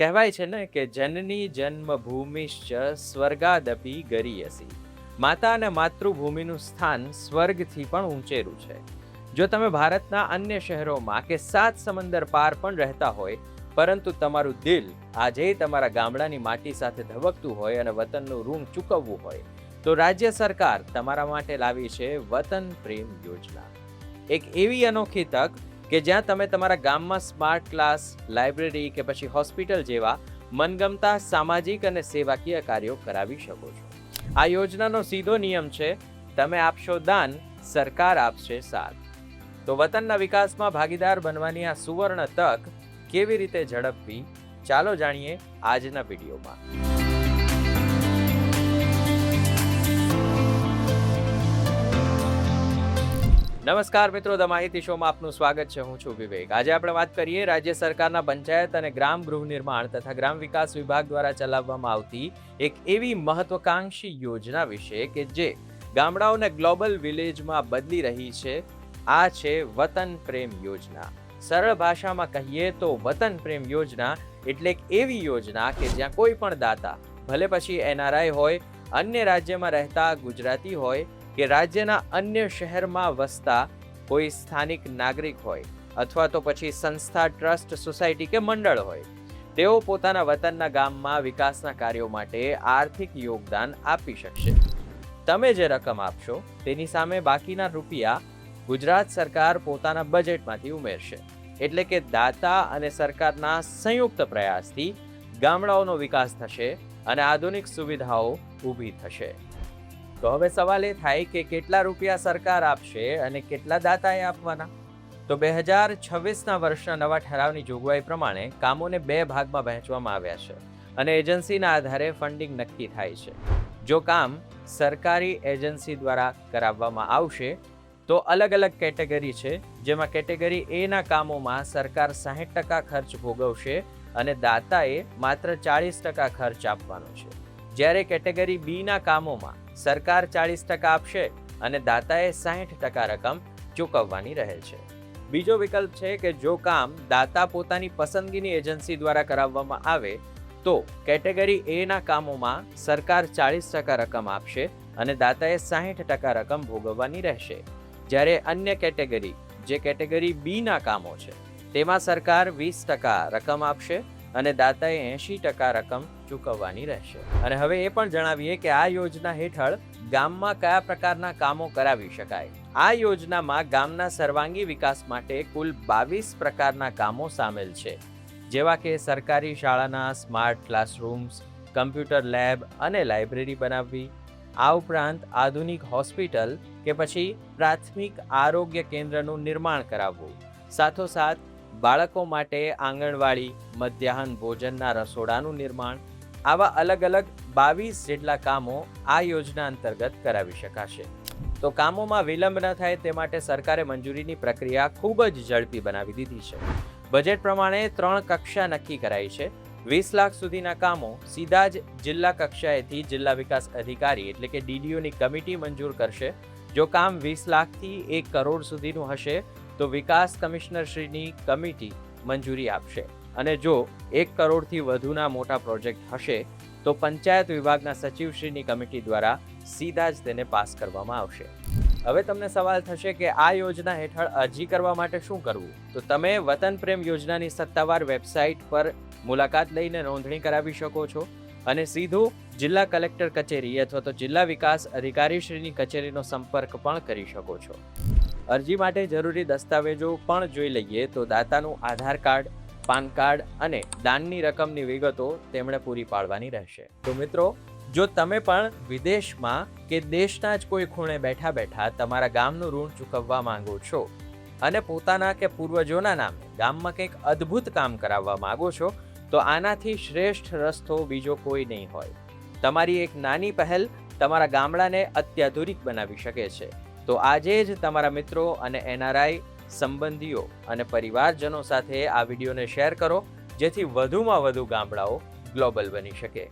કહેવાય છે ને કે જનની જન્મભૂમિશ્ચ સ્વર્ગાદપી ગરીયસી. માતા અને માતૃભૂમિનું સ્થાન સ્વર્ગથી પણ ઊંચેરું છે. જો તમે ભારતના અન્ય શહેરોમાં કે 7 સમંદર પાર પણ રહેતા હોય, પરંતુ તમારું દિલ આજે તમારા ગામડાની માટી સાથે ધબકતું હોય અને વતનનું ઋણ ચૂકવવું હોય, તો રાજ્ય સરકાર તમારા માટે લાવી છે વતન પ્રેમ યોજના. એક એવી અનોખી તક કે જ્યાં તમે તમારા ગામમાં સ્માર્ટ ક્લાસ, લાઇબ્રેરી કે પછી હોસ્પિટલ જેવા મનગમતા સામાજિક અને સેવાકીય કાર્યો કરાવી શકો છો. આ યોજનાનો સીધો નિયમ છે, તમે આપશો દાન, સરકાર આપશે સાથ. તો વતનના વિકાસમાં ભાગીદાર બનવાની આ સુવર્ણ તક કેવી રીતે ઝડપવી, ચાલો જાણીએ આજના વિડીયોમાં. નમસ્કાર મિત્રો, ધ માહિતી શોમાં આપનું સ્વાગત છે. હું છું વિવેક. આજે આપણે વાત કરીએ રાજ્ય સરકારના પંચાયત અને ગ્રામ ગૃહ નિર્માણ તથા ગ્રામ વિકાસ વિભાગ દ્વારા ચલાવવામાં આવતી એક એવી મહત્વકાંક્ષી યોજના વિશે કે જે ગામડાઓને ગ્લોબલ વિલેજમાં બદલી રહી છે. આ છે વતન પ્રેમ યોજના. સરળ ભાષામાં કહીએ તો વતન પ્રેમ યોજના એટલે એક એવી યોજના કે જ્યાં કોઈ પણ દાતા, ભલે પછી NRI હોય, અન્ય રાજ્યમાં રહેતા ગુજરાતી હોય કે રાજ્યના અન્ય શહેરમાં વસતા કોઈ સ્થાનિક નાગરિક હોય, અથવા તો પછી સંસ્થા, ટ્રસ્ટ, સોસાયટી કે મંડળ હોય, તેઓ પોતાના વતનના ગામમાં વિકાસના કાર્યો માટે આર્થિક યોગદાન આપી શકશે. તમે જે રકમ આપશો તેની સામે બાકીના રૂપિયા ગુજરાત સરકાર પોતાના બજેટમાંથી ઉમેરશે. એટલે કે દાતા અને સરકારના સંયુક્ત પ્રયાસથી ગામડાઓનો વિકાસ થશે અને આધુનિક સુવિધાઓ ઊભી થશે. તો હવે સવાલ એ થાય કે કેટલા રૂપિયા સરકાર આપશે અને કેટલા દાતાએ આપવાના? તો 2026ના વર્ષના નવા ઠરાવની જોગવાઈ પ્રમાણે કામોને 2 ભાગમાં વહેંચવામાં આવ્યા છે અને એજન્સીના આધારે ફંડિંગ નક્કી થાય છે. જો કામ સરકારી એજન્સી દ્વારા કરાવવામાં આવશે તો અલગ અલગ કેટેગરી છે, જેમાં કેટેગરી A ના કામોમાં સરકાર 60% ખર્ચ ભોગવશે અને દાતાએ માત્ર 40% ખર્ચ આપવાનો છે. જ્યારે કેટેગરી B ના કામોમાં સરકાર 40% આપશે અને દાતાએ 60% રકમ ચૂકવવાની રહે છે. બીજો વિકલ્પ છે કે જો કામ દાતા પોતાની પસંદગીની એજન્સી દ્વારા કરાવવામાં આવે તો કેટેગરી A ના કામોમાં સરકાર 40% રકમ આપશે અને દાતાએ 60% રકમ ભોગવવાની રહેશે. જ્યારે અન્ય કેટેગરી, જે કેટેગરી B ના કામો છે, તેમાં સરકાર 20% રકમ આપશે અને દાતાએ 80% રકમ ચૂકવવાની રહેશે. અને હવે એ પણ જણાવીએ કે આ યોજના હેઠળ ગામમાં કયા પ્રકારના કામો કરાવી શકાય. આ યોજનામાં ગામના સર્વાંગી વિકાસ માટે કુલ 22 પ્રકારના કામો સામેલ છે, જેવા કે સરકારી શાળાના સ્માર્ટ ક્લાસરૂમ્સ, કમ્પ્યુટર લેબ અને લાઇબ્રેરી બનાવવી, આ ઉપરાંત આધુનિક હોસ્પિટલ કે પછી પ્રાથમિક આરોગ્ય કેન્દ્રનું નિર્માણ કરાવવું, સાથોસાથ બાળકો માટે આંગણવાડી, મધ્યાહન ભોજનના રસોડાનું નિર્માણ, આવા અલગ અલગ 22 જેટલા કામો આ યોજના અંતર્ગત કરાવી શકાશે. તો કામોમાં વિલંબ ન થાય તે માટે સરકારે મંજૂરીની પ્રક્રિયા ખૂબ જ ઝડપી બનાવી દીધી છે. બજેટ પ્રમાણે 3 કક્ષા નક્કી કરાઈ છે. 20 લાખ સુધીના કામો સીધા જ જિલ્લા કક્ષાએથી જિલ્લા વિકાસ અધિકારી એટલે કે DDOની કમિટી મંજૂર કરશે. જો કામ 20 લાખથી 1 કરોડ સુધીનું હશે તો વિકાસ કમિશનરશ્રીની કમિટી મંજૂરી આપશે. અને જો 1 કરોડથી વધુના મોટા પ્રોજેક્ટ હશે તો પંચાયત વિભાગના સચિવશ્રીની કમિટી દ્વારા સીધા જ તેને પાસ કરવામાં આવશે. હવે તમને સવાલ થશે કે આ યોજના હેઠળ અરજી કરવા માટે શું કરવું? તો તમે વતન પ્રેમ યોજનાની સત્તાવાર વેબસાઇટ પર મુલાકાત લઈને નોંધણી કરાવી શકો છો અને સીધું જિલ્લા કલેક્ટર કચેરી અથવા તો જિલ્લા વિકાસ અધિકારીશ્રીની કચેરીનો સંપર્ક પણ કરી શકો છો. અરજી માટે જરૂરી દસ્તાવેજો પણ જોઈ લઈએ તો દાતાનું આધાર કાર્ડ, પાન કાર્ડ અને દાનની રકમની વિગતો તેમણે પૂરી પાડવાની રહેશે. તો મિત્રો, જો તમે પણ વિદેશમાં કે દેશના જ કોઈ ખૂણે બેઠા બેઠા તમારા ગામનું ઋણ ચૂકવવા માંગો છો અને પોતાના કે પૂર્વજોના નામે ગામમાં કંઈક અદ્ભુત કામ કરાવવા માંગો છો, તો આનાથી શ્રેષ્ઠ રસ્તો બીજો કોઈ નહીં હોય. તમારી એક નાની પહેલ તમારા ગામડાને અત્યાધુનિક બનાવી શકે છે. તો આજે જ તમારા મિત્રો અને NRI સંબંધીઓ અને પરિવારજનો સાથે આ વિડીયોને શેર કરો, જેથી વધુમાં વધુ ગામડાઓ ગ્લોબલ બની શકે.